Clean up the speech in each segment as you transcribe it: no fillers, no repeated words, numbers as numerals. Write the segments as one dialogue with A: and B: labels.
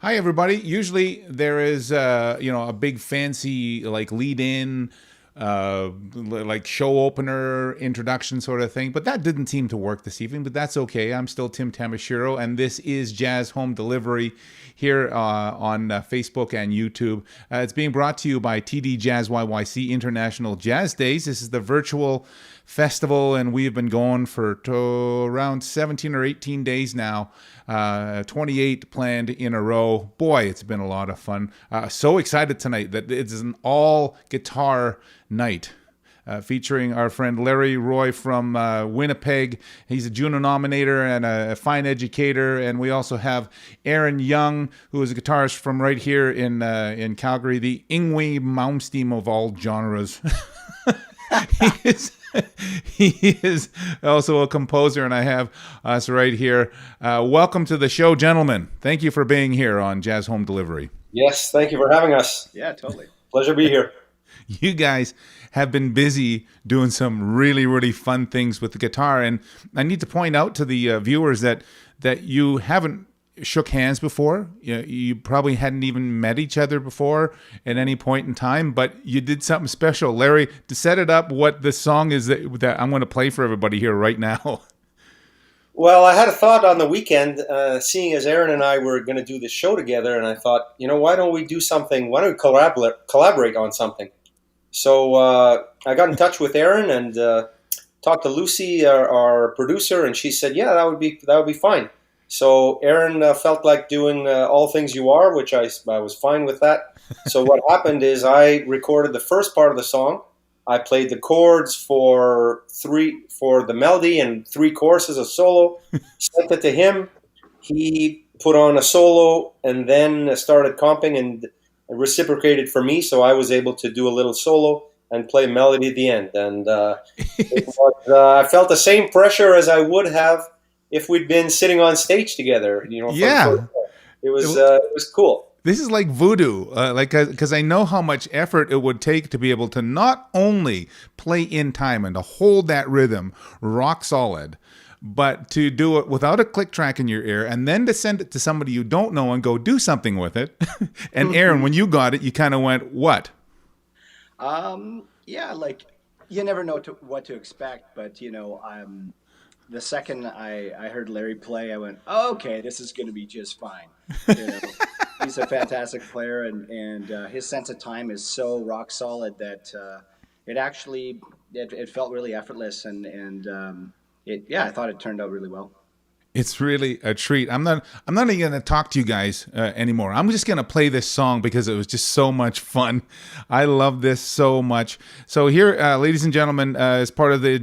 A: Hi, everybody. Usually there is, a big fancy like lead in, like show opener introduction sort of thing, but that didn't seem to work this evening. But that's okay. I'm still Tim Tamashiro, and this is Jazz Home Delivery here on Facebook and YouTube. It's being brought to you by TD JazzYYC International Jazz Days. This is the virtual festival, and we have been going for around 17 or 18 days now. 28 planned in a row. Boy, it's been a lot of fun. So excited tonight that it's an all guitar night. Featuring our friend Larry Roy from Winnipeg. He's a Juno nominator and a fine educator. And we also have Aaron Young, who is a guitarist from right here in Calgary, the Yngwie Malmsteen of all genres. He is also a composer, and I have us right here. Welcome to the show, gentlemen. Thank you for being here on Jazz Home Delivery.
B: Yes, thank you for having us.
C: Yeah, totally.
B: Pleasure to be here.
A: You guys have been busy doing some really, really fun things with the guitar, and I need to point out to the viewers that you haven't shook hands before. You probably hadn't even met each other before at any point in time, but you did something special. Larry, to set it up, what the song is that I'm going to play for everybody here right now.
B: Well, I had a thought on the weekend, seeing as Aaron and I were going to do this show together, and I thought, why don't we do something? Why don't we collaborate on something? So I got in touch with Aaron and talked to Lucy, our producer, and she said, "Yeah, that would be fine." So Aaron felt like doing All Things You Are, which I was fine with that. So what happened is I recorded the first part of the song. I played the chords for the melody and 3 choruses of solo, sent it to him. He put on a solo and then started comping and reciprocated for me, so I was able to do a little solo and play melody at the end. And I felt the same pressure as I would have if we'd been sitting on stage together.
A: Yeah,
B: it was cool.
A: This is like voodoo, because I know how much effort it would take to be able to not only play in time and to hold that rhythm rock solid, but to do it without a click track in your ear and then to send it to somebody you don't know and go do something with it. And Aaron, when you got it, you kind of went, what?
C: Yeah, like you never know what to expect, but the second I heard Larry play, I went, oh, okay, this is going to be just fine. He's a fantastic player, and his sense of time is so rock solid that it felt really effortless, and I thought it turned out really well.
A: It's really a treat. I'm not even going to talk to you guys anymore. I'm just going to play this song because it was just so much fun. I love this so much. So here, ladies and gentlemen, as part of the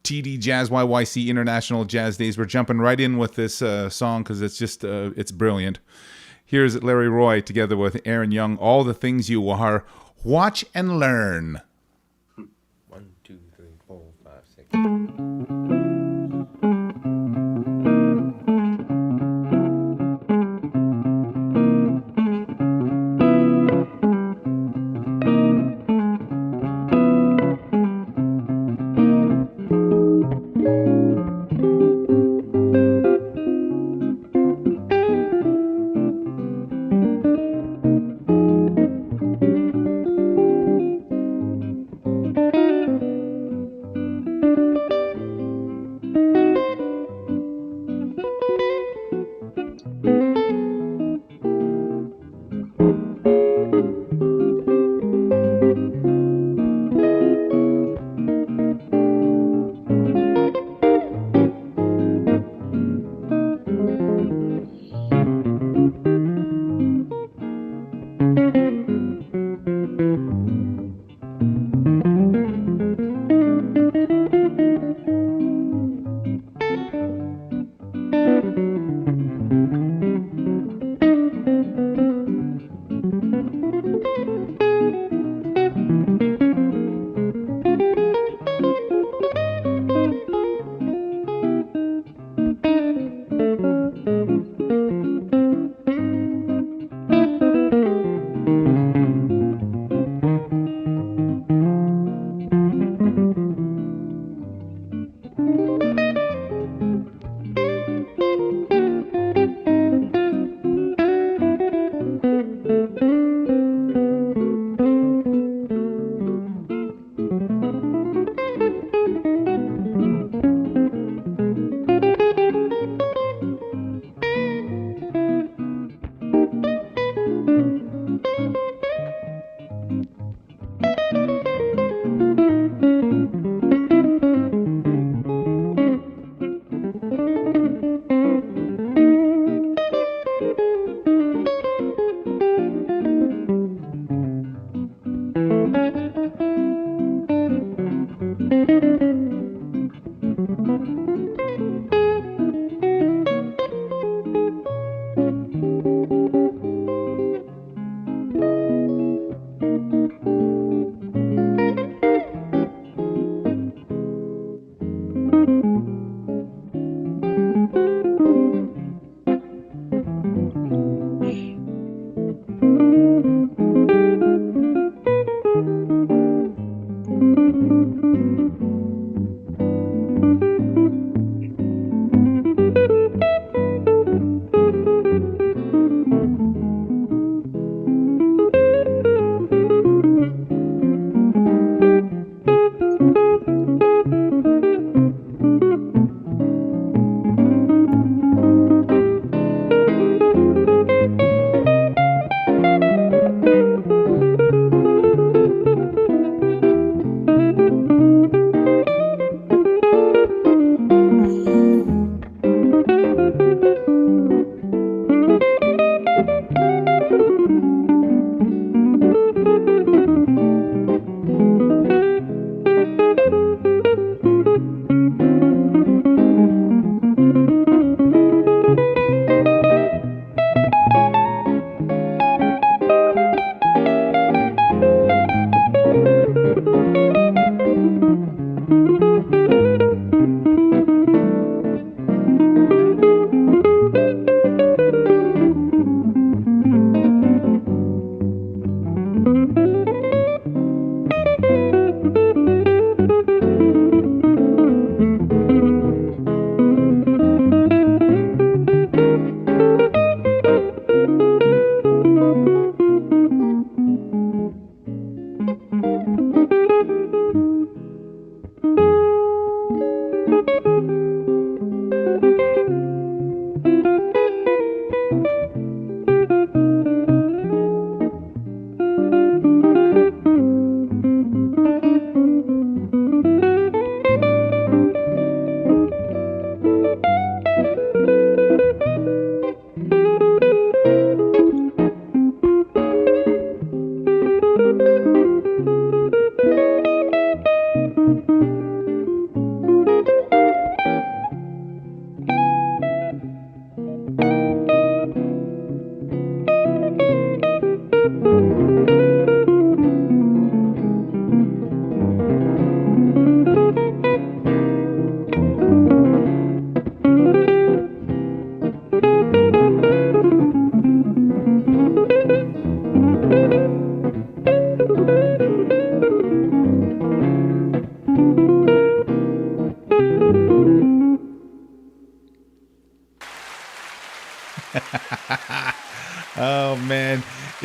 A: TD JazzYYC International Jazz Days, we're jumping right in with this song because it's just it's brilliant. Here's Larry Roy together with Aaron Young, All the Things You Are. Watch and learn.
D: 1, 2, 3, 4, 5, 6.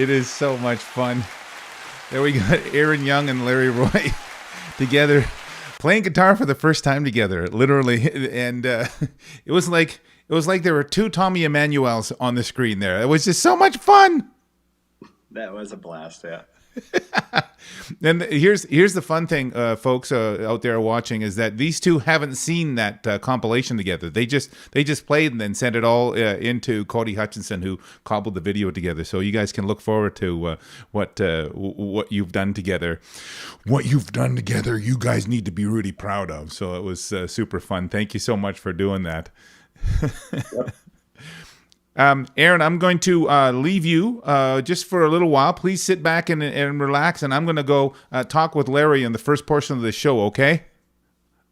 A: It is so much fun. There we got Aaron Young and Larry Roy together playing guitar for the first time together, literally. And it was like there were two Tommy Emmanuels on the screen there. It was just so much fun.
C: That was a blast, yeah.
A: And here's the fun thing, folks out there watching, is that these two haven't seen that compilation together. They just played and then sent it all into Cody Hutchinson, who cobbled the video together. So you guys can look forward to what you've done together. What you've done together, you guys need to be really proud of. So it was super fun. Thank you so much for doing that. Yep. Aaron, I'm going to leave you just for a little while. Please sit back and relax, and I'm going to go talk with Larry in the first portion of the show, okay?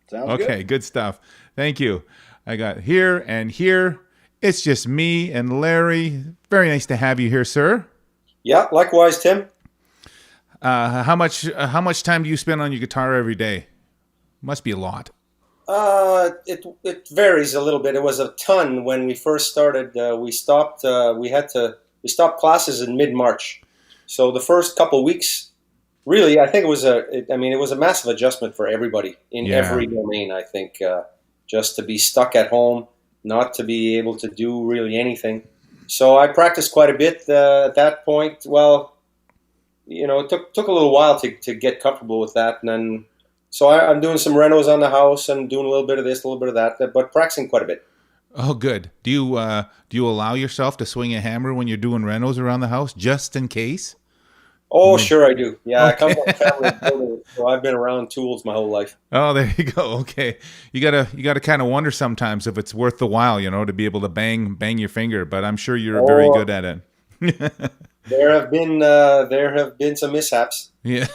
C: Sounds good.
A: Okay, good stuff. Thank you. I got here and here. It's just me and Larry. Very nice to have you here, sir.
B: Yeah, likewise, Tim.
A: How much time do you spend on your guitar every day? Must be a lot.
B: It varies a little bit. It was a ton when we first started. We stopped classes in mid-March. So the first couple of weeks, really, I think it was a massive adjustment for everybody in every domain. I think just to be stuck at home, not to be able to do really anything. So I practiced quite a bit at that point. Well, it took a little while to get comfortable with that, and then. So I'm doing some renos on the house and doing a little bit of this, a little bit of that, but practicing quite a bit.
A: Oh, good. Do you allow yourself to swing a hammer when you're doing renos around the house, just in case?
B: Oh, sure I do. Yeah, okay. I come from a family builder, so I've been around tools my whole life.
A: Oh, there you go. Okay, you gotta kind of wonder sometimes if it's worth the while, to be able to bang your finger. But I'm sure you're very good at it.
B: There have been some mishaps.
A: Yeah.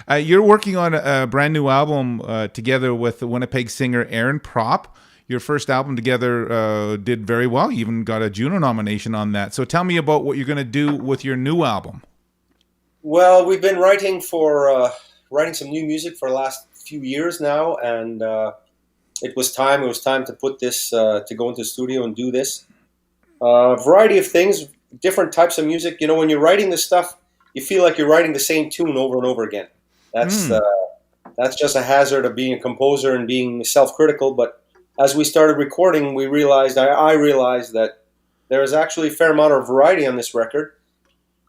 A: You're working on a brand new album together with the Winnipeg singer Aaron Prop. Your first album together did very well. You even got a Juno nomination on that. So tell me about what you're going to do with your new album.
B: Well, we've been writing some new music for the last few years now, and it was time to put this to go into the studio and do this. A variety of things, different types of music. When you're writing this stuff, you feel like you're writing the same tune over and over again. That's just a hazard of being a composer and being self-critical. But as we started recording, I realized that there is actually a fair amount of variety on this record.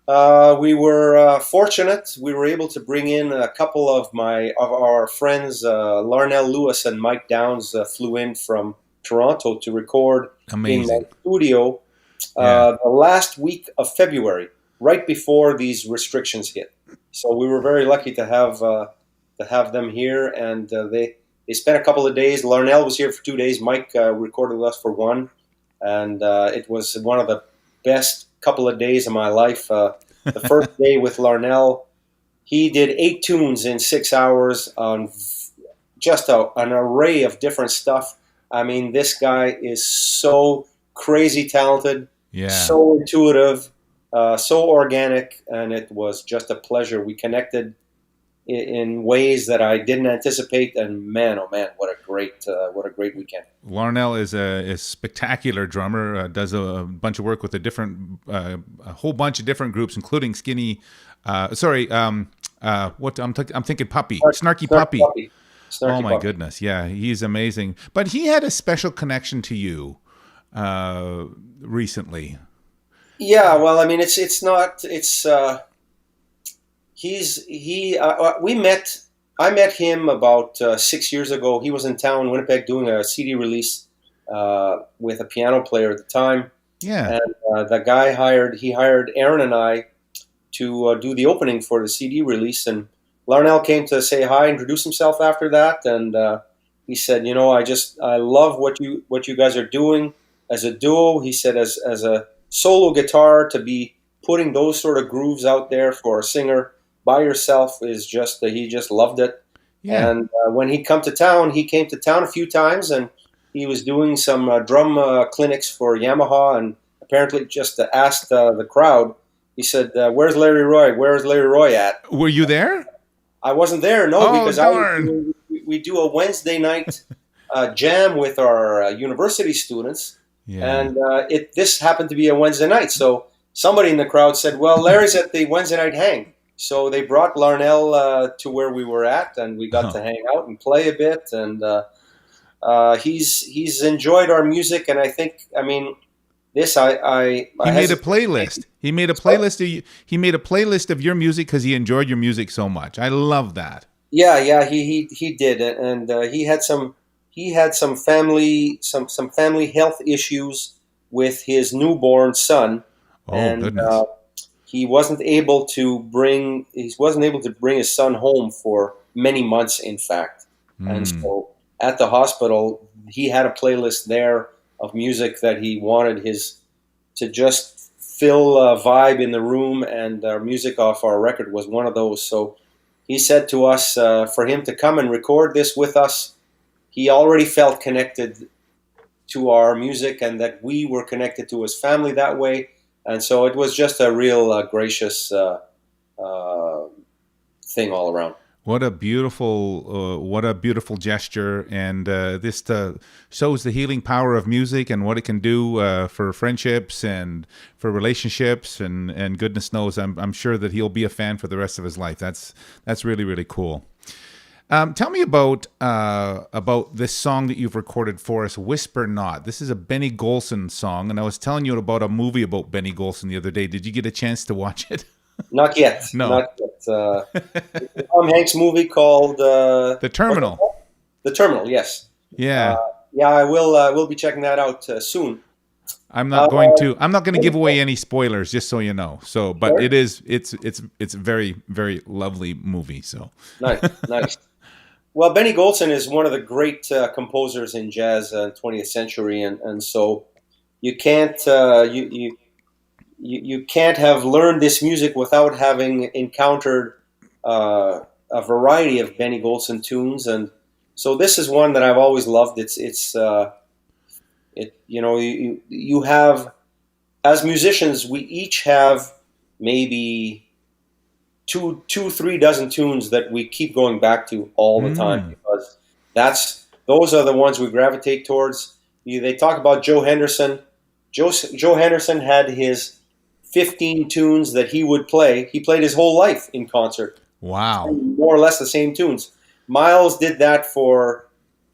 B: We were fortunate. We were able to bring in a couple of our friends, Larnell Lewis and Mike Downs, flew in from Toronto to record in the studio the last week of February, right before these restrictions hit. So we were very lucky to have them here, and they spent a couple of days. Larnell was here for 2 days. Mike recorded with us for one, and it was one of the best couple of days of my life. The first day with Larnell, he did 8 tunes in 6 hours on just an array of different stuff. I mean, this guy is so crazy talented, so intuitive. So organic, and it was just a pleasure. We connected in ways that I didn't anticipate, and man, oh man, what a great weekend.
A: Larnell is a spectacular drummer. Does a bunch of work with a whole bunch of different groups, including Skinny. I'm thinking Puppy, Snarky Puppy. Oh my goodness, yeah, he's amazing. But he had a special connection to you recently.
B: Yeah, well, I mean, I met him about 6 years ago. He was in town, Winnipeg, doing a CD release with a piano player at the time.
A: Yeah.
B: And the guy hired Aaron and I to do the opening for the CD release. And Larnell came to say hi, introduce himself after that. And he said, I love what you guys are doing as a duo. He said, as a solo guitar, to be putting those sort of grooves out there for a singer by yourself is just he just loved it. Yeah. And when he came to town a few times, and he was doing some drum clinics for Yamaha, and apparently just asked the crowd. He said, "Where's Larry Roy? Where's Larry Roy at?"
A: Were you there?
B: I wasn't there, no, because we do a Wednesday night jam with our university students. Yeah. And this happened to be a Wednesday night, so somebody in the crowd said, "Well, Larry's at the Wednesday night hang." So they brought Larnell to where we were at, and we got to hang out and play a bit. And he's enjoyed our music, and I think, I mean, this I
A: he made a playlist. He made a playlist. He made a playlist of your music because he enjoyed your music so much. I love that.
B: Yeah, he did, and he had some family health issues with his newborn son,
A: Oh, goodness.
B: he wasn't able to bring his son home for many months, in fact. And so at the hospital, he had a playlist there of music that he wanted to just fill a vibe in the room, and our music off our record was one of those. So he said to us, for him to come and record this with us, he already felt connected to our music, and that we were connected to his family that way. And so it was just a real gracious thing all around.
A: What a beautiful gesture, and this shows the healing power of music and what it can do for friendships and for relationships, and goodness knows, I'm sure that he'll be a fan for the rest of his life. That's really, really cool. Tell me about this song that you've recorded for us, "Whisper Not." This is a Benny Golson song, and I was telling you about a movie about Benny Golson the other day. Did you get a chance to watch it?
B: Not yet.
A: No.
B: Not yet. The Tom Hanks movie called
A: The Terminal.
B: The Terminal, yes.
A: Yeah.
B: Yeah, I will be checking that out soon.
A: I'm not going to give away any spoilers, just so you know. So, but
B: Sure.
A: it's a very, very lovely movie. So
B: Nice. Well, Benny Golson is one of the great composers in jazz 20th century, and so you can't you can't have learned this music without having encountered a variety of Benny Golson tunes, and so this is one that I've always loved. You have, as musicians, we each have maybe 3 dozen tunes that we keep going back to all the time, because those are the ones we gravitate towards. They talk about Joe Henderson. Joe Henderson had his 15 tunes that he would play. He played his whole life in concert.
A: wow.
B: More or less the same tunes. Miles did that for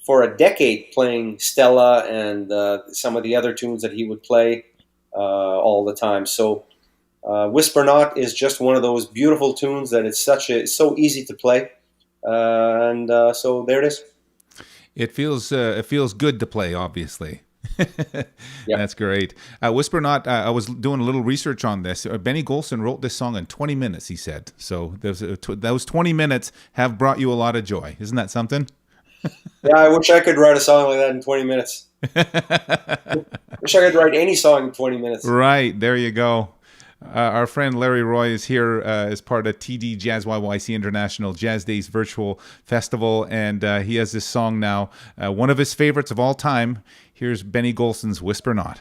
B: a decade, playing Stella and some of the other tunes that he would play all the time. So Whisper Not is just one of those beautiful tunes that it's so easy to play. So there it is.
A: It feels good to play, obviously.
B: Yep.
A: That's great. Whisper Not, I was doing a little research on this. Benny Golson wrote this song in 20 minutes, he said. So those 20 minutes have brought you a lot of joy. Isn't that something?
B: Yeah, I wish I could write a song like that in 20 minutes. Wish I could write any song in 20 minutes.
A: Right, there you go. Our friend Larry Roy is here as part of TD JazzYYC International Jazz Days Virtual Festival, and he has this song now, one of his favorites of all time. Here's Benny Golson's Whisper Not.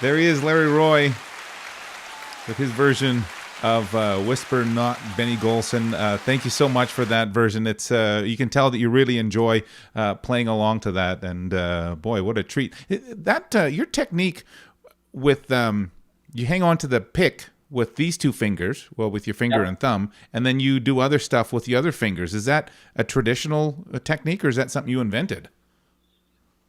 A: There he is, Larry Roy, with his version of Whisper Not Benny Golson. Thank you so much for that version. It's you can tell that you really enjoy playing along to that, and boy, what a treat. That your technique with you hang on to the pick with these two fingers, well, with your finger and thumb, and then you do other stuff with the other fingers. Is that a traditional technique, or is that something you invented?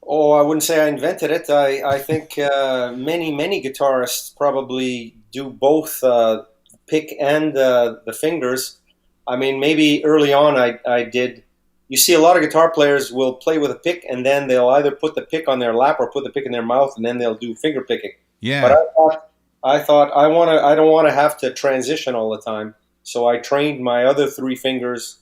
B: Oh, I wouldn't say I invented it. I think many guitarists probably do both pick and the fingers. I mean, maybe early on I did. You see a lot of guitar players will play with a pick, and then they'll either put the pick on their lap or put the pick in their mouth, and then they'll do finger picking.
A: Yeah.
B: But I thought I don't want to have to transition all the time. So I trained my other three fingers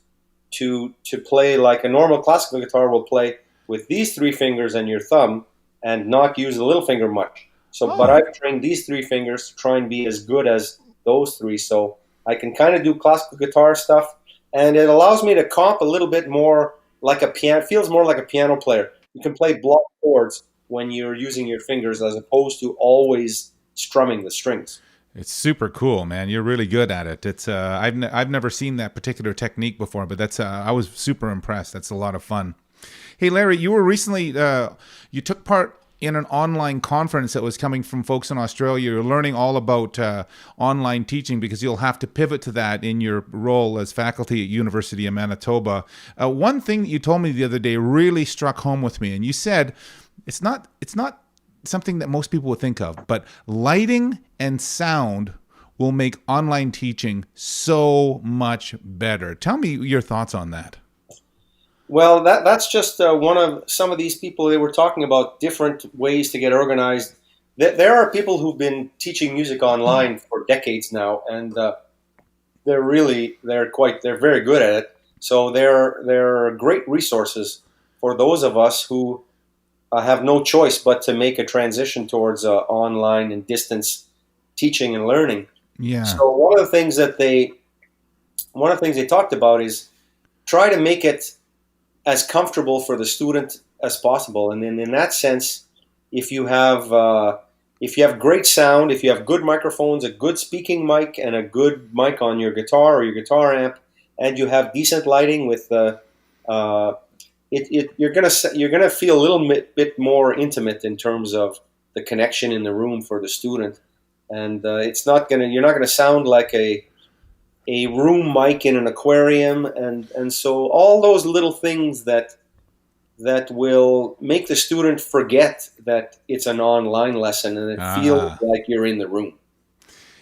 B: to play like a normal classical guitar will play, with these three fingers and your thumb, and not use the little finger much. So, but I've trained these three fingers to try and be as good as those three. So I can kind of do classical guitar stuff, and it allows me to comp a little bit more like a piano. Feels more like a piano player. You can play block chords when you're using your fingers, as opposed to always strumming the strings.
A: It's super cool, man. You're really good at it. It's I've never seen that particular technique before, but that's I was super impressed. That's a lot of fun. Hey, Larry, you were recently, you took part in an online conference that was coming from folks in Australia. You're learning all about online teaching, because you'll have to pivot to that in your role as faculty at University of Manitoba. One thing that you told me the other day really struck home with me, and you said it's not something that most people would think of, but lighting and sound will make online teaching so much better. Tell me your thoughts on that.
B: Well, that's just one of some of these people. They were talking about different ways to get organized. There are people who've been teaching music online for decades now, and they're very good at it. So they're great resources for those of us who have no choice but to make a transition towards online and distance teaching and learning.
A: Yeah.
B: So one of the things they talked about is try to make it as comfortable for the student as possible. And then in that sense, if you have great sound, if you have good microphones, a good speaking mic, and a good mic on your guitar or your guitar amp, and you have decent lighting with you're gonna feel a little bit more intimate in terms of the connection in the room for the student, and you're not gonna sound like a room mic in an aquarium, and so all those little things that will make the student forget that it's an online lesson, and it feels like you're in the room.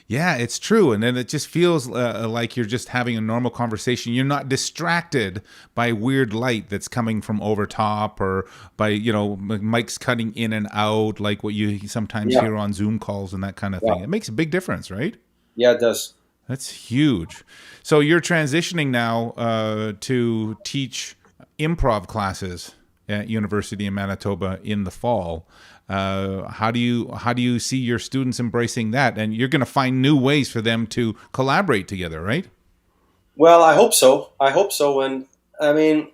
A: Yeah, it's true. And then it just feels like you're just having a normal conversation. You're not distracted by weird light that's coming from over top, or by, mics cutting in and out, like what you sometimes hear on Zoom calls and that kind of thing. It makes a big difference, right?
B: Yeah, it does.
A: That's huge. So you're transitioning now to teach improv classes at University of Manitoba in the fall. How do you see your students embracing that? And you're going to find new ways for them to collaborate together, right?
B: Well, I hope so. And I mean,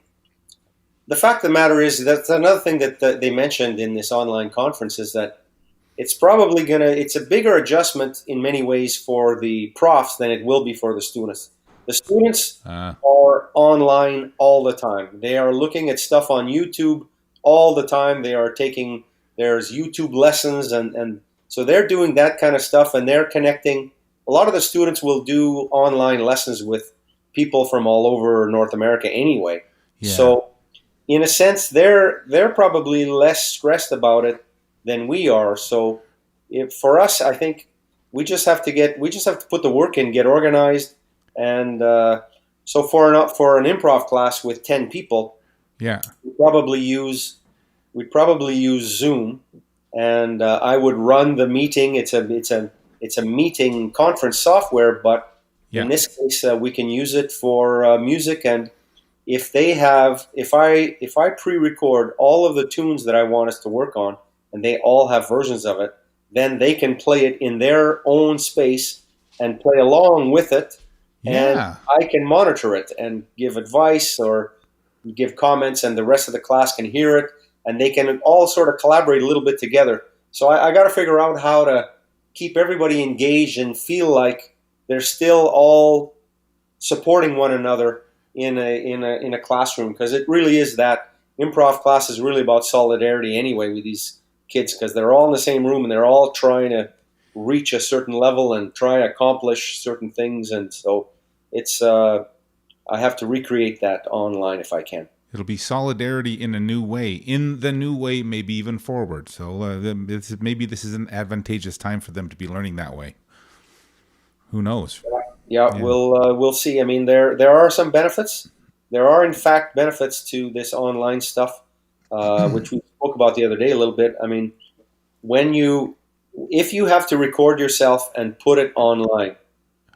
B: the fact of the matter is, that's another thing that they mentioned in this online conference, is that it's a bigger adjustment in many ways for the profs than it will be for the students. The students are online all the time. They are looking at stuff on YouTube all the time. There's YouTube lessons, and so they're doing that kind of stuff, and they're connecting. A lot of the students will do online lessons with people from all over North America anyway. Yeah. So in a sense, they're probably less stressed about it than we are. So for us, I think we just have to put the work in, get organized, and so for an improv class with 10 people, we'd probably use Zoom, and I would run the meeting. It's a meeting conference software, but in this case, we can use it for music. And if I pre-record all of the tunes that I want us to work on, and they all have versions of it, then they can play it in their own space and play along with it, and I can monitor it and give advice or give comments, and the rest of the class can hear it, and they can all sort of collaborate a little bit together. So I got to figure out how to keep everybody engaged and feel like they're still all supporting one another in a classroom, because it really is that improv class is really about solidarity anyway with these kids, because they're all in the same room and they're all trying to reach a certain level and try to accomplish certain things. And so it's I have to recreate that online if I can.
A: It'll be solidarity in a new way, in the new way, maybe even forward. So maybe this is an advantageous time for them to be learning that way. Who knows?
B: Yeah. We'll see. I mean, there are some benefits. There are, in fact, benefits to this online stuff, which we spoke about the other day a little bit. I mean, if you have to record yourself and put it online,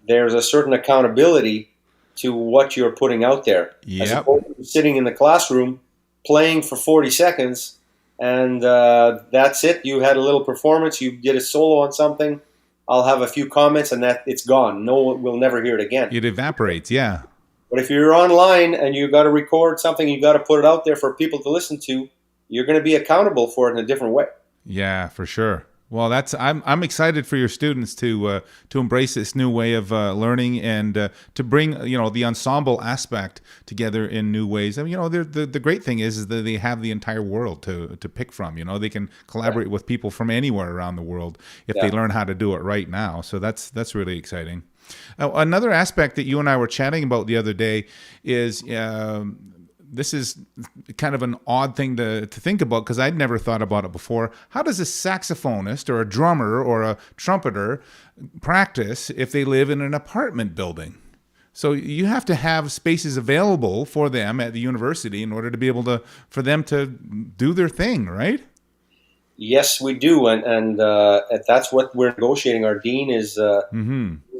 B: there's a certain accountability to what you're putting out there.
A: Yep.
B: As opposed to sitting in the classroom, playing for 40 seconds, and that's it. You had a little performance, you did a solo on something, I'll have a few comments, and that it's gone. No one will never hear it again.
A: It evaporates, yeah. But
B: if you're online and you got to record something, you got to put it out there for people to listen to, you're going to be accountable for it in a different way.
A: Yeah, for sure. Well, I'm excited for your students to embrace this new way of learning, and to bring the ensemble aspect together in new ways. I mean, the great thing is that they have the entire world to pick from. They can collaborate with people from anywhere around the world if they learn how to do it right now. So that's really exciting. Another aspect that you and I were chatting about the other day is. This is kind of an odd thing to think about, because I'd never thought about it before. How does a saxophonist or a drummer or a trumpeter practice if they live in an apartment building? So you have to have spaces available for them at the university in order to be able for them to do their thing, right?
B: Yes, we do, and that's what we're negotiating. Our dean is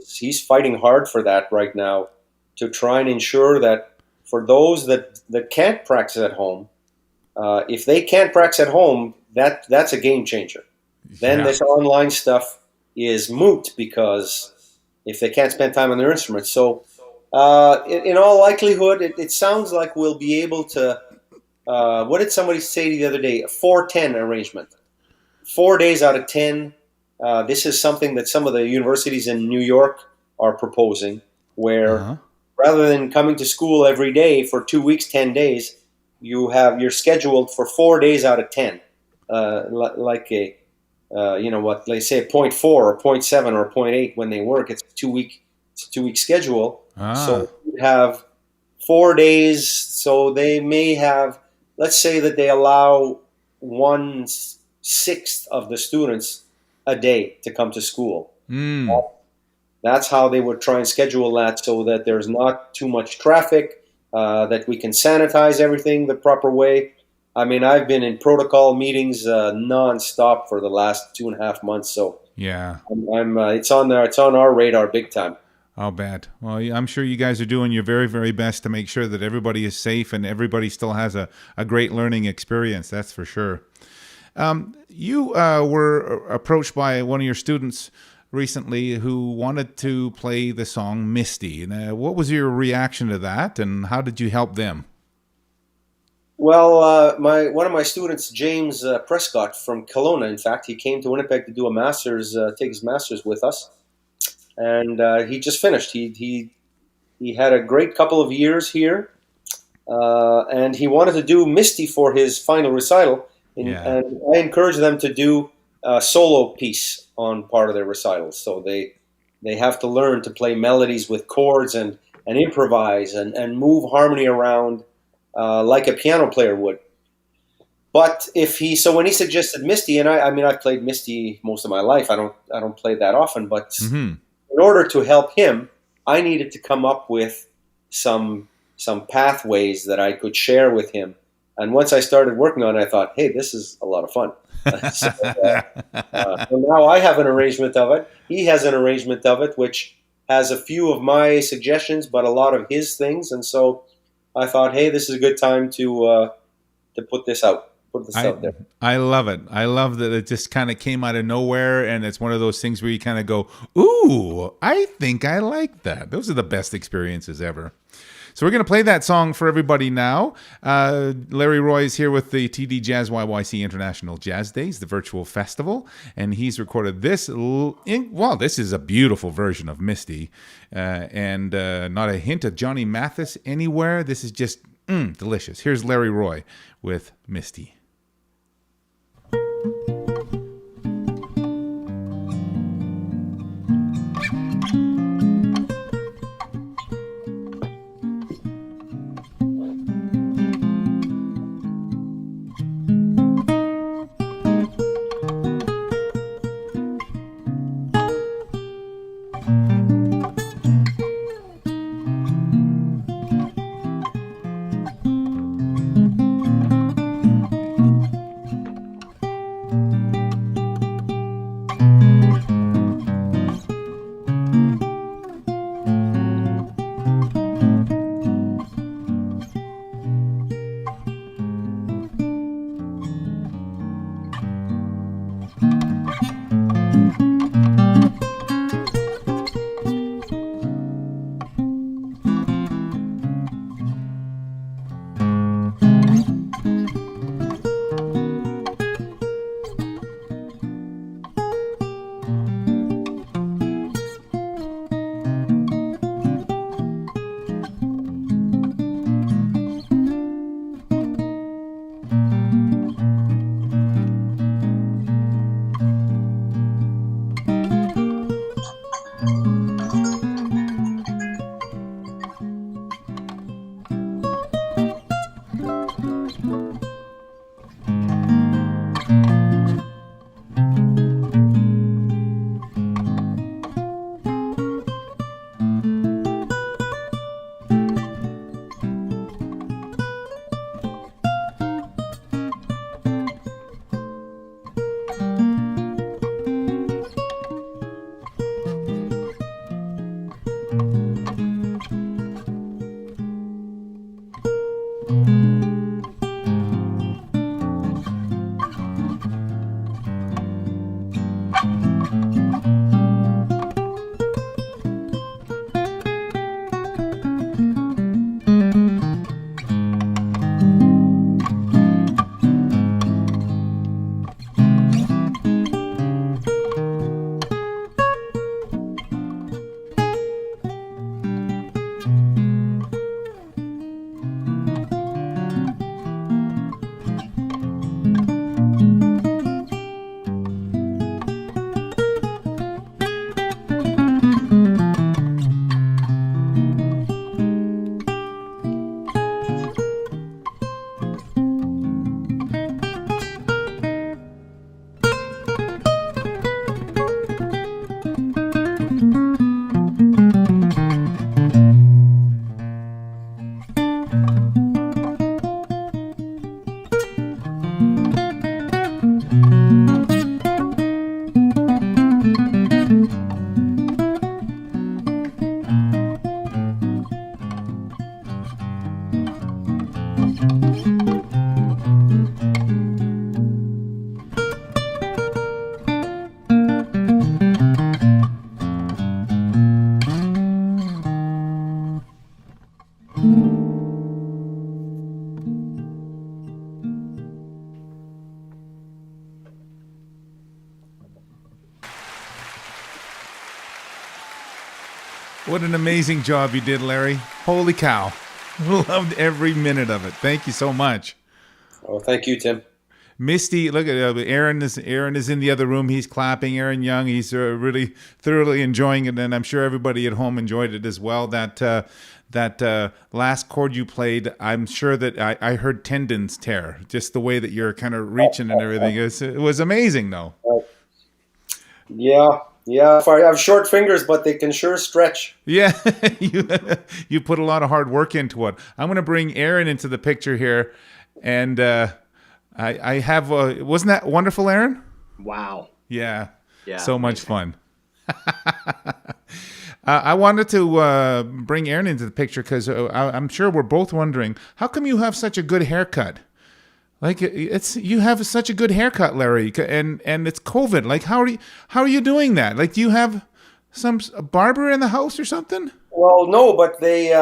B: he's fighting hard for that right now, to try and ensure that for those that can't practice at home, if they can't practice at home, that's a game changer. Then this online stuff is moot, because if they can't spend time on their instruments. So in all likelihood, it sounds like we'll be able to, what did somebody say the other day? A 4-10 arrangement. 4 days out of 10. This is something that some of the universities in New York are proposing, where rather than coming to school every day for 2 weeks, 10 days, you're scheduled for 4 days out of 10, like a, what they say, 0.4 or 0.7 or 0.8 when they work. It's a 2 week schedule. So you have 4 days. So they may have, let's say that they allow 1/6 of the students a day to come to school. That's how they would try and schedule that, so that there's not too much traffic, that we can sanitize everything the proper way. I mean, I've been in protocol meetings nonstop for the last 2.5 months. So
A: yeah,
B: it's on there. It's on our radar big time.
A: I'll bet. Well, I'm sure you guys are doing your very, very best to make sure that everybody is safe and everybody still has a great learning experience. That's for sure. You were approached by one of your students recently who wanted to play the song Misty. What was your reaction to that, and how did you help them?
B: Well, one of my students, James Prescott from Kelowna, in fact, he came to Winnipeg to do a master's, take his master's with us, and he just finished. He had a great couple of years here, and he wanted to do Misty for his final recital, and I encouraged them to do a solo piece on part of their recitals. So they have to learn to play melodies with chords and improvise and move harmony around like a piano player would. But when he suggested Misty, and I mean I've played Misty most of my life. I don't play that often, but in order to help him, I needed to come up with some pathways that I could share with him. And once I started working on it, I thought, hey, this is a lot of fun. So now I have an arrangement of it. He has an arrangement of it, which has a few of my suggestions, but a lot of his things. And so I thought, hey, this is a good time to put this out. Out there.
A: I love it. I love that it just kind of came out of nowhere, and it's one of those things where you kind of go, ooh, I think I like that. Those are the best experiences ever. So we're going to play that song for everybody now. Larry Roy is here with the TD JazzYYC International Jazz Days, the virtual festival, and he's recorded this. This is a beautiful version of Misty, and not a hint of Johnny Mathis anywhere. This is just delicious. Here's Larry Roy with Misty. What an amazing job you did, Larry. Holy cow. Loved every minute of it. Thank you so much.
B: Oh, thank you, Tim.
A: Misty, look at Aaron is in the other room. He's clapping. Aaron Young, he's really thoroughly enjoying it, and I'm sure everybody at home enjoyed it as well. That last chord you played, I'm sure that I heard tendons tear, just the way that you're kind of reaching and everything. It was amazing, though.
B: Yeah. I have short fingers, but they can sure stretch.
A: Yeah, you put a lot of hard work into it. I'm going to bring Aaron into the picture here, and I have. Wasn't that wonderful, Aaron?
C: Wow.
A: Yeah.
C: So
A: amazing. Much fun. I wanted to bring Aaron into the picture because I'm sure we're both wondering, how come you have such a good haircut? Like you have such a good haircut, Larry, and it's COVID. Like how are you doing that? Like, do you have a barber in the house or something?
B: Well, no, but they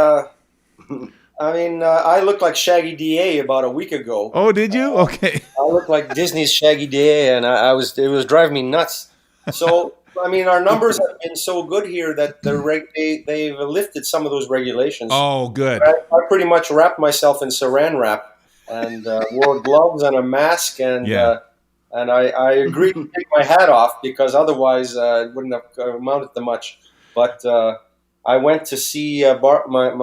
B: I mean, I looked like Shaggy DA about a week ago.
A: Oh, did you? Okay.
B: I looked like Disney's Shaggy DA, and it was driving me nuts. So, I mean, our numbers have been so good here that they've lifted some of those regulations.
A: Oh, good.
B: I pretty much wrapped myself in Saran wrap and wore gloves and a mask,
A: Yeah.
B: and I agreed to take my hat off because otherwise it wouldn't have amounted to much. But I went to see my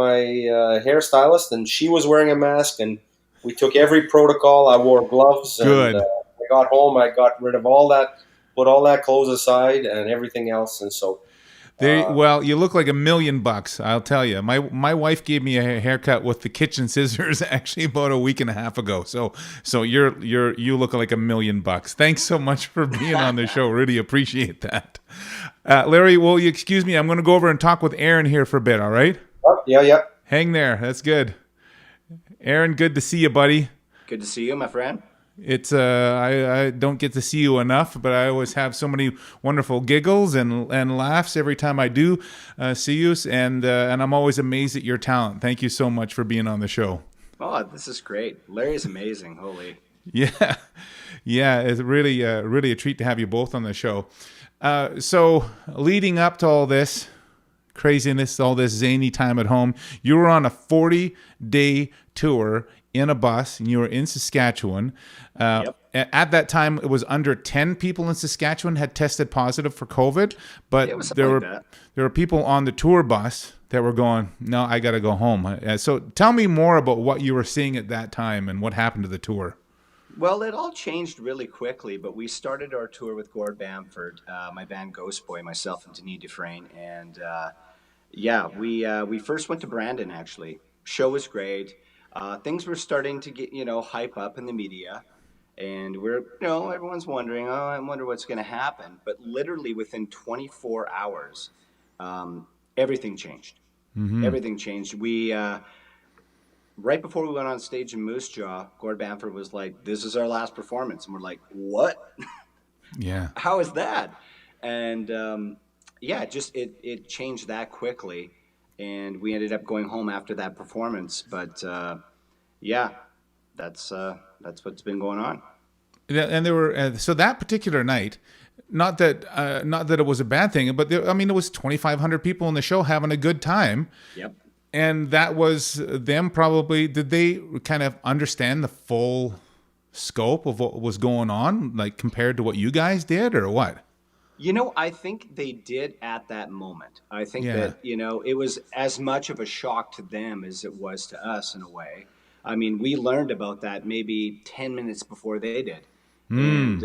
B: hairstylist, and she was wearing a mask, and we took every protocol. I wore gloves, and
A: Good.
B: I got home. I got rid of all that, put all that clothes aside, and everything else. And so,
A: Well, you look like $1,000,000. I'll tell you. My wife gave me a haircut with the kitchen scissors actually about a week and a half ago. So you look like $1,000,000. Thanks so much for being on the show. Really appreciate that. Larry, will you excuse me? I'm going to go over and talk with Aaron here for a bit. All right?
B: yeah.
A: Hang there. That's good. Aaron, good to see you, buddy.
C: Good to see you, my friend.
A: It's I don't get to see you enough, but I always have so many wonderful giggles and laughs every time I do see you, and I'm always amazed at your talent. Thank you so much for being on the show.
C: Oh, this is great. Larry's amazing. Holy.
A: Yeah, yeah, it's really really a treat to have you both on the show. So leading up to all this craziness, all this zany time at home, you were on a 40-day tour in a bus, and you were in Saskatchewan.
C: Yep.
A: At that time, it was under 10 people in Saskatchewan had tested positive for COVID, but
C: It was something like that.
A: there were people on the tour bus that were going, no, I got to go home. So tell me more about what you were seeing at that time and what happened to the tour.
C: Well, it all changed really quickly, but we started our tour with Gord Bamford, my band Ghost Boy, myself and Denis Dufresne, and we first went to Brandon. Actually, show was great. Things were starting to get hype up in the media, and everyone's wondering, oh, I wonder what's going to happen. But literally within 24 hours, everything changed. Everything changed. We right before we went on stage in Moose Jaw, Gord Bamford was like, "This is our last performance," and we're like, "What?
A: Yeah.
C: How is that?" And it changed that quickly, and we ended up going home after that performance. But that's what's been going on.
A: And there were so that particular night, not that it was a bad thing, but there was 2,500 people in the show having a good time.
C: Yep.
A: And that was them probably. Did they kind of understand the full scope of what was going on, like compared to what you guys did, or what?
C: I think they did at that moment. I think
A: Yeah.
C: that, it was as much of a shock to them as it was to us in a way. I mean, we learned about that maybe 10 minutes before they did. And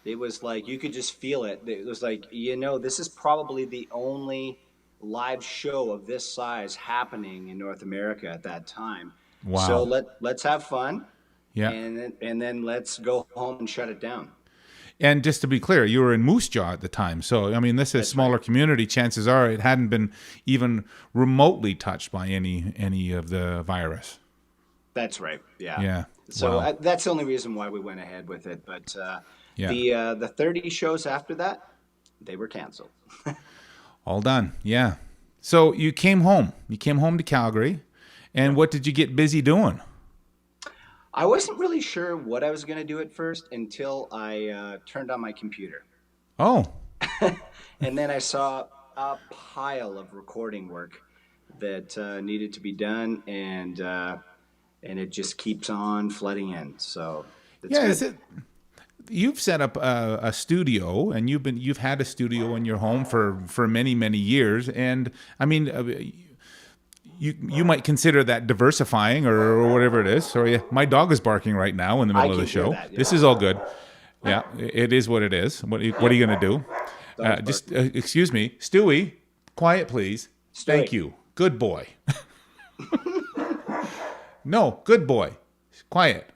C: it was like you could just feel it. It was like, this is probably the only live show of this size happening in North America at that time.
A: Wow.
C: So let's have fun.
A: Yeah.
C: And then let's go home and shut it down.
A: And just to be clear, you were in Moose Jaw at the time. So, this is a smaller community. Chances are it hadn't been even remotely touched by any of the virus.
C: That's right. Yeah.
A: Yeah.
C: So
A: Wow.
C: that's the only reason why we went ahead with it. But
A: Yeah.
C: the 30 shows after that, they were canceled.
A: All done. Yeah. So you came home. You came home to Calgary. And what did you get busy doing?
C: I wasn't really sure what I was going to do at first until I turned on my computer.
A: Oh.
C: And then I saw a pile of recording work that needed to be done, and it just keeps on flooding in. So it's
A: Yeah,
C: good.
A: is it? You've set up a studio, and you've had a studio in your home for many years, and you might consider that diversifying or whatever it is. Sorry, my dog is barking right now in the middle of
C: can
A: the
C: hear
A: show.
C: that, yeah.
A: This is all good. Yeah, it is what it is. What are you going to do? Just excuse me, Stewie. Quiet, please.
C: Stewie.
A: Thank you. Good boy. No, good boy. Quiet.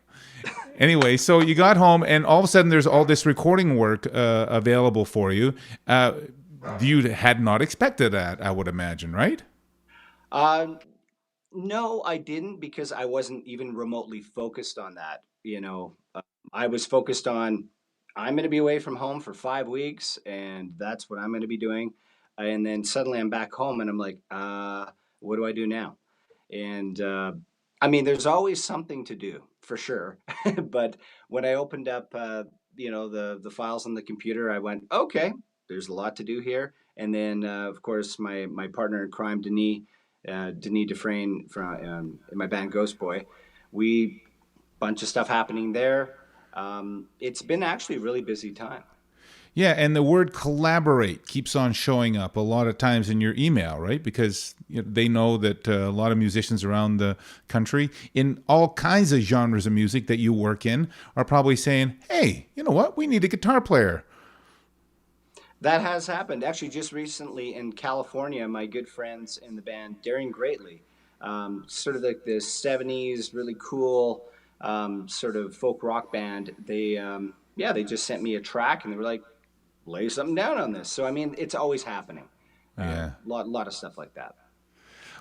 A: Anyway, so you got home, and all of a sudden there's all this recording work available for you. You had not expected that, I would imagine, right?
C: No, I didn't, because I wasn't even remotely focused on that. I was focused on, I'm going to be away from home for 5 weeks, and that's what I'm going to be doing. And then suddenly I'm back home, and I'm like, what do I do now? And I mean, there's always something to do for sure. But when I opened up, the files on the computer, I went, okay, there's a lot to do here. And then, of course, my partner in crime, Denis Dufresne from in my band Ghost Boy, we bunch of stuff happening there. It's been actually a really busy time.
A: Yeah, and the word collaborate keeps on showing up a lot of times in your email, right? Because they know that a lot of musicians around the country in all kinds of genres of music that you work in are probably saying, hey, you know what? We need a guitar player.
C: That has happened. Actually, just recently in California, my good friends in the band, Daring Greatly, sort of like this 70s, really cool sort of folk rock band, they just sent me a track and they were like, lay something down on this. So, I mean, it's always happening.
A: Yeah.
C: Lot of stuff like that.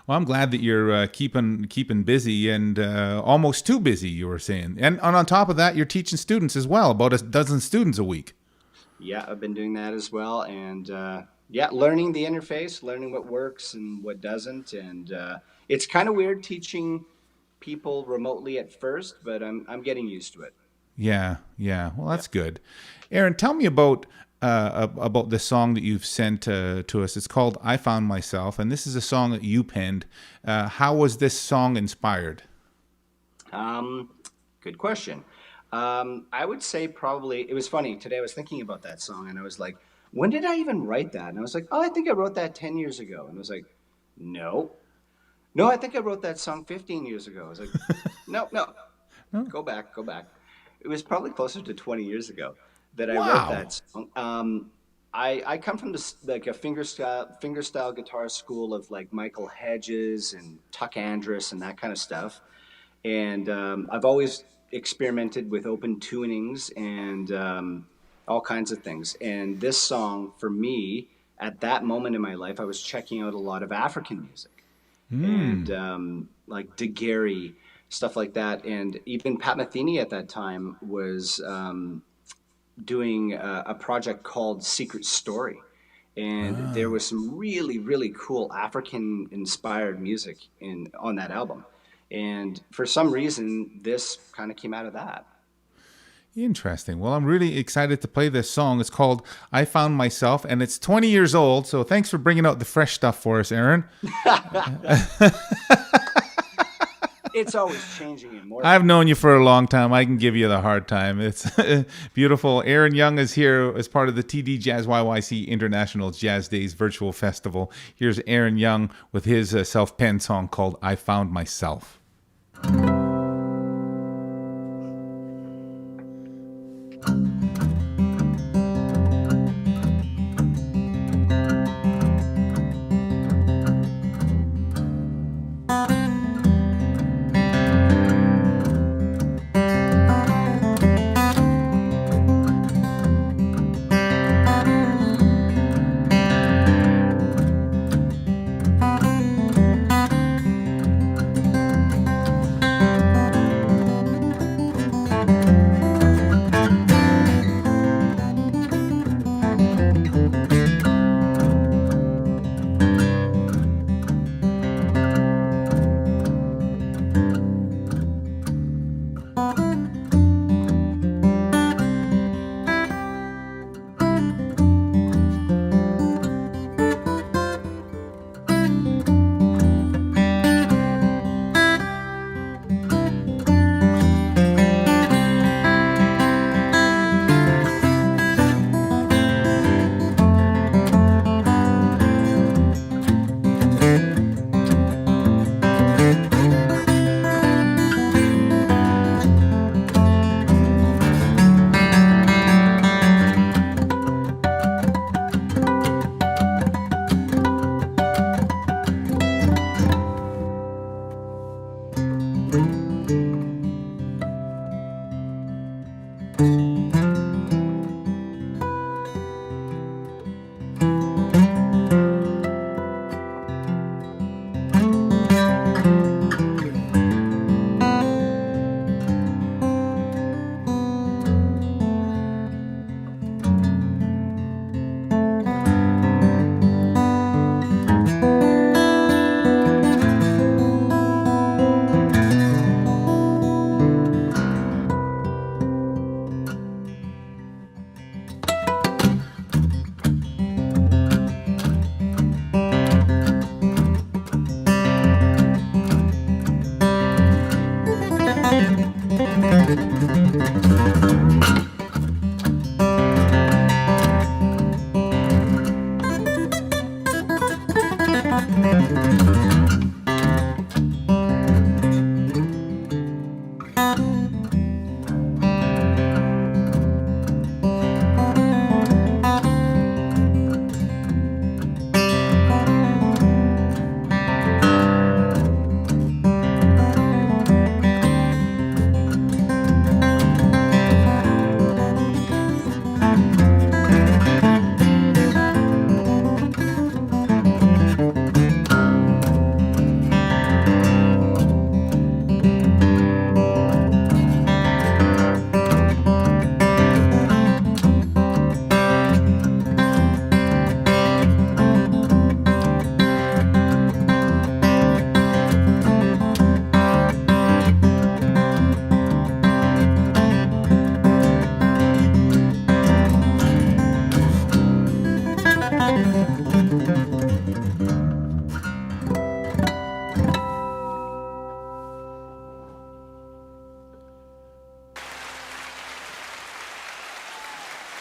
A: Well, I'm glad that you're keeping busy and almost too busy, you were saying. And on top of that, you're teaching students as well, about a dozen students a week.
C: Yeah, I've been doing that as well. And learning the interface, learning what works and what doesn't. And it's kind of weird teaching people remotely at first, but I'm getting used to it.
A: Yeah. Well, that's good. Aaron, tell me about this song that you've sent to us. It's called I Found Myself, and this is a song that you penned. How was this song inspired?
C: Good question. I would say probably, it was funny. Today I was thinking about that song, and I was like, when did I even write that? And I was like, I think I wrote that 10 years ago. And I was like, no, I think I wrote that song 15 years ago. I was like, no, go back. It was probably closer to 20 years ago that I wrote that song. I come from this like a fingerstyle guitar school of like Michael Hedges and Tuck Andrus and that kind of stuff. And I've always experimented with open tunings and all kinds of things. And this song, for me, at that moment in my life, I was checking out a lot of African music and like DeGarry, stuff like that. And even Pat Metheny at that time was doing a project called Secret Story. And there was some really, really cool African-inspired music on that album. And for some reason, this kind of came out of that.
A: Interesting. Well, I'm really excited to play this song. It's called I Found Myself, and it's 20 years old. So thanks for bringing out the fresh stuff for us, Aaron.
C: It's always changing and more.
A: I've known you for a long time. I can give you the hard time. It's beautiful. Aaron Young is here as part of the TD JazzYYC International Jazz Days Virtual Festival. Here's Aaron Young with his self-penned song called I Found Myself.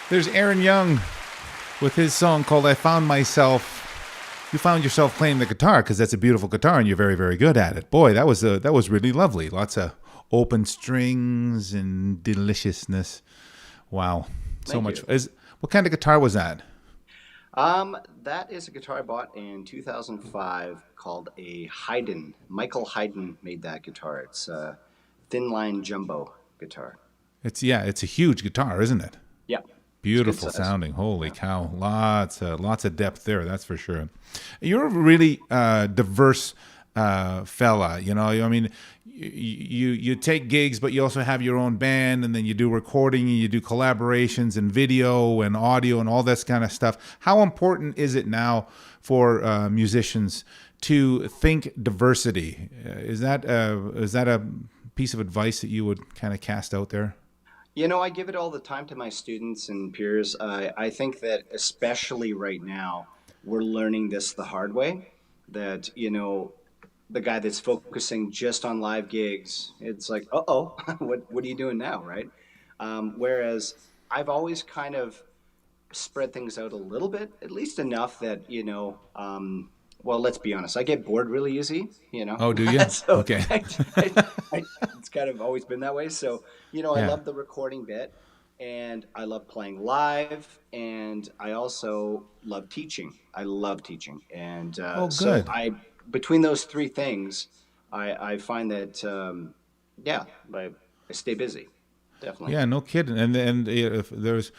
A: There's Aaron Young with his song called I Found Myself. You found yourself playing the guitar because that's a beautiful guitar and you're very, very good at it. Boy, that was really lovely. Lots of open strings and deliciousness. Wow. So
C: Thank
A: much.
C: you.
A: What kind of guitar was that?
C: That is a guitar I bought in 2005 called a Haydn. Michael Haydn made that guitar. It's a thin line jumbo guitar.
A: It's a huge guitar, isn't it?
C: Yeah.
A: Beautiful
C: It's good size.
A: sounding. Holy cow. Lots of depth there, that's for sure. You're a really diverse fella, you know. I mean, you take gigs, but you also have your own band, and then you do recording, and you do collaborations and video and audio and all this kind of stuff. How important is it now for musicians to think diversity? Is that a piece of advice that you would kind of cast out there?
C: You know, I give it all the time to my students and peers. I think that especially right now, we're learning this the hard way. That, you know, the guy that's focusing just on live gigs, it's like, uh-oh, what are you doing now, right? Whereas I've always kind of spread things out a little bit, at least enough that, you know, well, let's be honest, I get bored really easy, you know.
A: Oh, do you?
C: So
A: Okay.
C: it's kind of always been that way. So, you know, I
A: Yeah.
C: love the recording bit and I love playing live and I also love teaching. I love teaching. And
A: Oh,
C: so
A: good.
C: between those three things, I find that, yeah, I stay busy. Definitely.
A: Yeah, no kidding. And if there's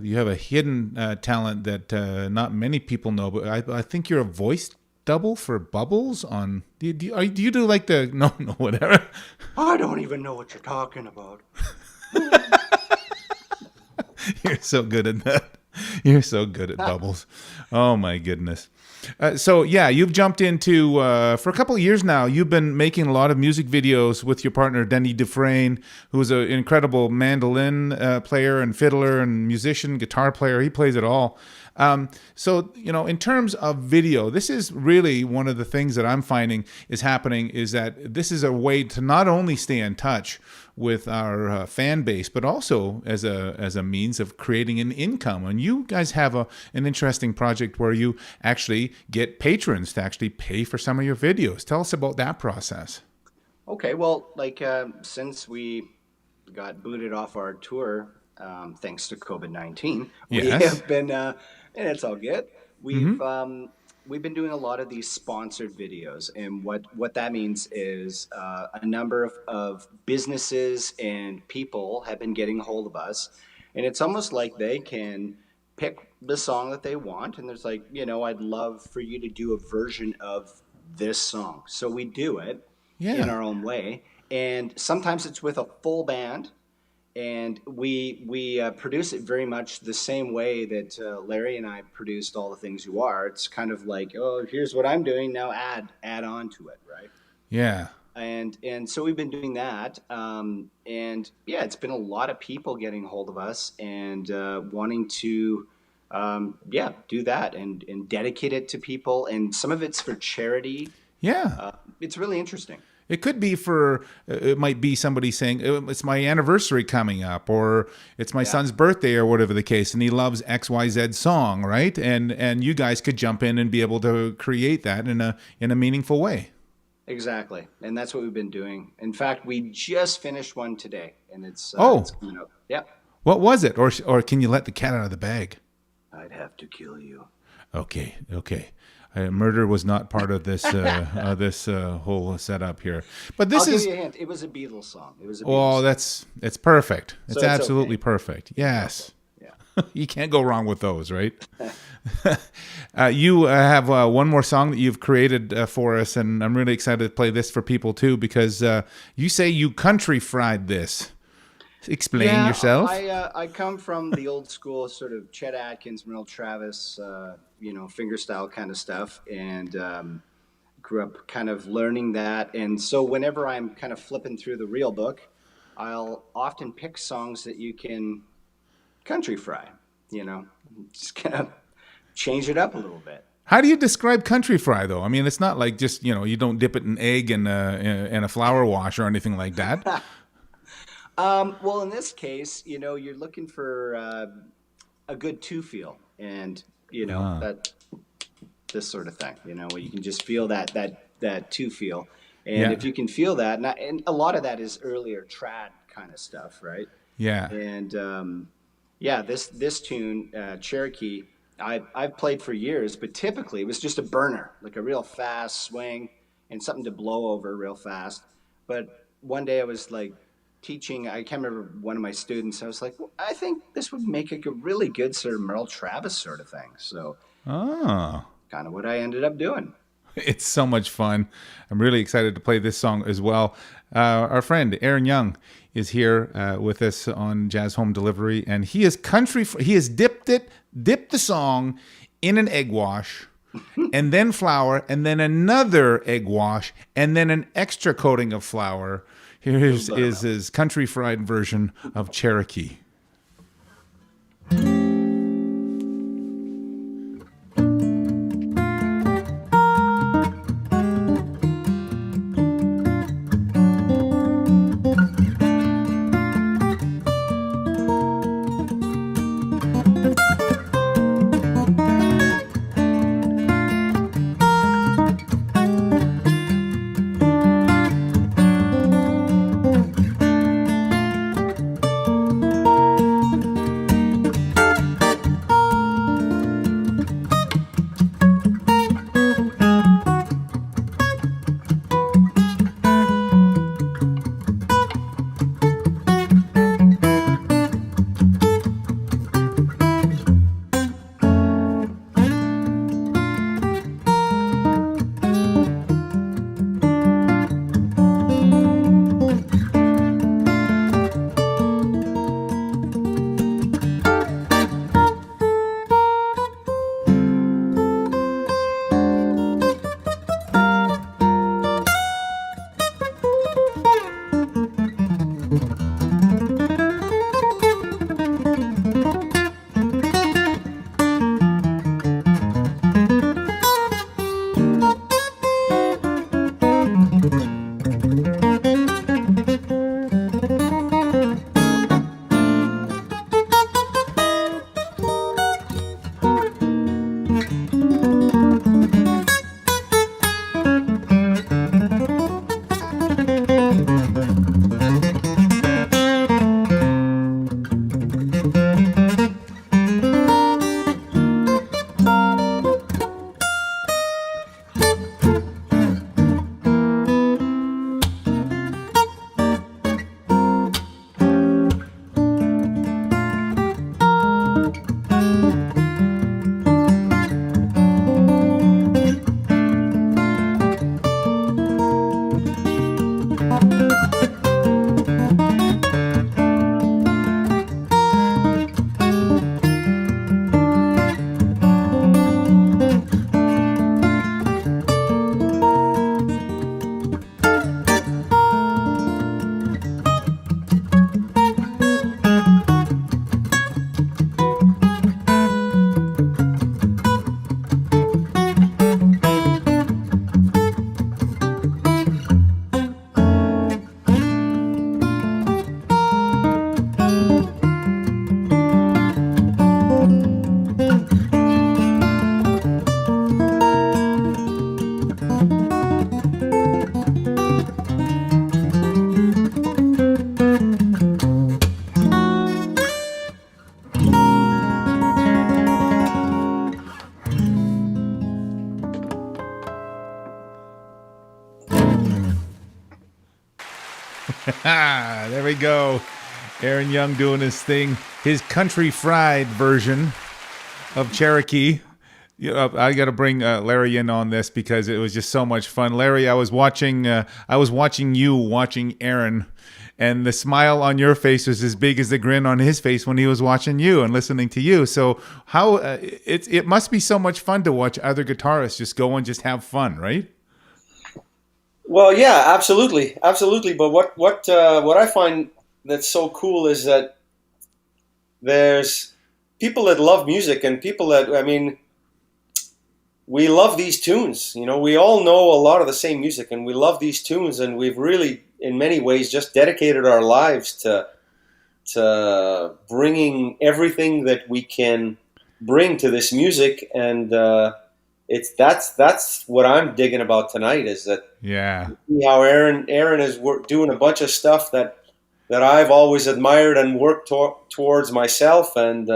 A: you have a hidden talent that not many people know, but I think you're a voice double for Bubbles on. Do you do like the no whatever?
C: I don't even know what you're talking about.
A: You're so good at that. You're so good at Bubbles. Oh my goodness. So yeah, you've jumped into for a couple of years now. You've been making a lot of music videos with your partner Denny Dufresne, who's an incredible mandolin player and fiddler and musician, guitar player. He plays it all. So you know, in terms of video, this is really one of the things that I'm finding is happening. Is that this is a way to not only stay in touch with our fan base, but also as a means of creating an income. And you guys have an interesting project where you actually get patrons to actually pay for some of your videos. Tell us about that process.
C: Okay, well, like since we got booted off our tour, thanks to COVID-19, we
A: Yes.
C: have been, and it's all good. We've been doing a lot of these sponsored videos, and what that means is a number of businesses and people have been getting a hold of us, and it's almost like they can pick the song that they want, and there's like, you know, I'd love for you to do a version of this song, so we do it in our own way, and sometimes it's with a full band. And we produce it very much the same way that Larry and I produced All the Things You Are. It's kind of like, oh, here's what I'm doing, now add on to it, right?
A: Yeah.
C: And so we've been doing that, and yeah, it's been a lot of people getting a hold of us and wanting to do that and dedicate it to people, and some of it's for charity.
A: Yeah.
C: It's really interesting.
A: It could be it might be somebody saying, it's my anniversary coming up, or it's my son's birthday, or whatever the case, and he loves XYZ song, right? And you guys could jump in and be able to create that in a meaningful way.
C: Exactly. And that's what we've been doing. In fact, we just finished one today, and it's coming out. Yep.
A: What was it? Or can you let the cat out of the bag?
C: I'd have to kill you.
A: Okay. Murder was not part of this whole setup here. But this
C: I'll
A: is.
C: give you a hint. It was a Beatles song. It was a Beatles
A: Oh,
C: song.
A: it's perfect. It's
C: it's
A: absolutely
C: okay.
A: perfect. Yes.
C: Yeah.
A: You can't go wrong with those, right? You have one more song that you've created for us, and I'm really excited to play this for people too, because you say you country fried this. Explain yourself.
C: I come from the old school sort of Chet Atkins, Merle Travis, fingerstyle kind of stuff, and grew up kind of learning that. And so whenever I'm kind of flipping through the real book, I'll often pick songs that you can country fry, just kind of change it up a little bit.
A: How do you describe country fry, though? I mean, it's not like just, you don't dip it in egg and a flour wash or anything like that.
C: Well, in this case, you're looking for a good two feel, and that this sort of thing, where you can just feel that two feel, and if you can feel that, and a lot of that is earlier trad kind of stuff, right?
A: Yeah.
C: And this tune, Cherokee, I've played for years, but typically it was just a burner, like a real fast swing and something to blow over real fast. But one day I was like teaching, I can't remember, one of my students, I was like, well, I think this would make a really good sort of Merle Travis sort of thing. So kind of what I ended up doing.
A: It's so much fun. I'm really excited to play this song as well. Our friend Aaron Young is here with us on Jazz Home Delivery, and he is he has dipped the song in an egg wash, and then flour, and then another egg wash, and then an extra coating of flour. Here is his country fried version of Cherokee. There we go. Aaron Young doing his thing, his country fried version of Cherokee. I got to bring Larry in on this because it was just so much fun. Larry, I was watching you watching Aaron, and the smile on your face was as big as the grin on his face when he was watching you and listening to you. So how it must be so much fun to watch other guitarists just go and just have fun, right?
B: Well, yeah, absolutely. But what I find that's so cool is that there's people that love music and people that, I mean, we love these tunes. You know, we all know a lot of the same music and we love these tunes, and we've really, in many ways, just dedicated our lives to bringing everything that we can bring to this music. And that's what I'm digging about tonight, is that how Aaron is doing a bunch of stuff that I've always admired and worked towards myself, and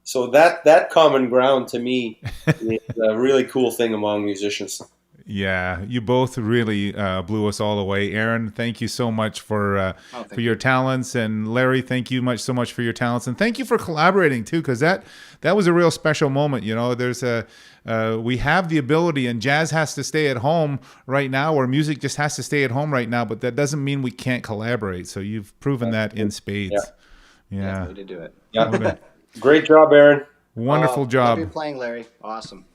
B: so that common ground to me is a really cool thing among musicians.
A: Yeah, you both really blew us all away. Aaron, thank you so much for your talents, and Larry, thank you so much for your talents, and thank you for collaborating too, because that was a real special moment. You know, there's we have the ability, and jazz has to stay at home right now, or music just has to stay at home right now, but that doesn't mean we can't collaborate. So you've proven that in spades. Yeah.
C: Way to do it.
B: Yeah. Great job, Aaron.
A: Wonderful job.
C: Love you playing, Larry. Awesome.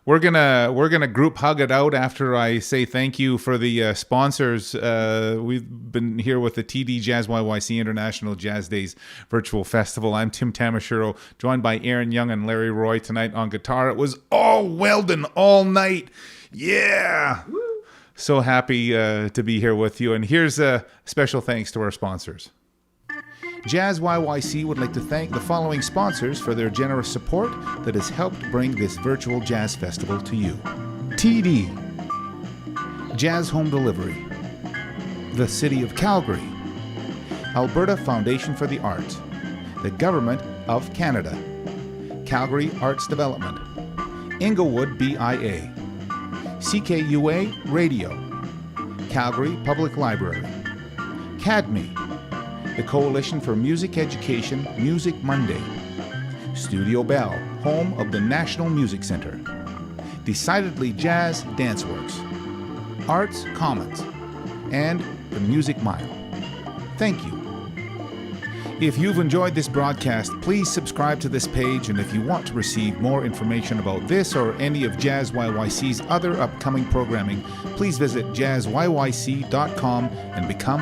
A: We're gonna group hug it out after I say thank you for the sponsors. We've been here with the TD JazzYYC International Jazz Days Virtual Festival. I'm Tim Tamashiro, joined by Aaron Young and Larry Roy tonight on guitar. It was all Weldon all night. Yeah. Woo. So happy to be here with you. And here's a special thanks to our sponsors. JazzYYC would like to thank the following sponsors for their generous support that has helped bring this virtual jazz festival to you. TD, Jazz Home Delivery, the City of Calgary, Alberta Foundation for the Arts, the Government of Canada, Calgary Arts Development, Inglewood BIA, CKUA Radio, Calgary Public Library, CADME, the Coalition for Music Education, Music Monday, Studio Bell, home of the National Music Center, Decidedly Jazz Danceworks, Arts Commons, and the Music Mile. Thank you. If you've enjoyed this broadcast, please subscribe to this page, and if you want to receive more information about this or any of JazzYYC's other upcoming programming, please visit jazzyyc.com and become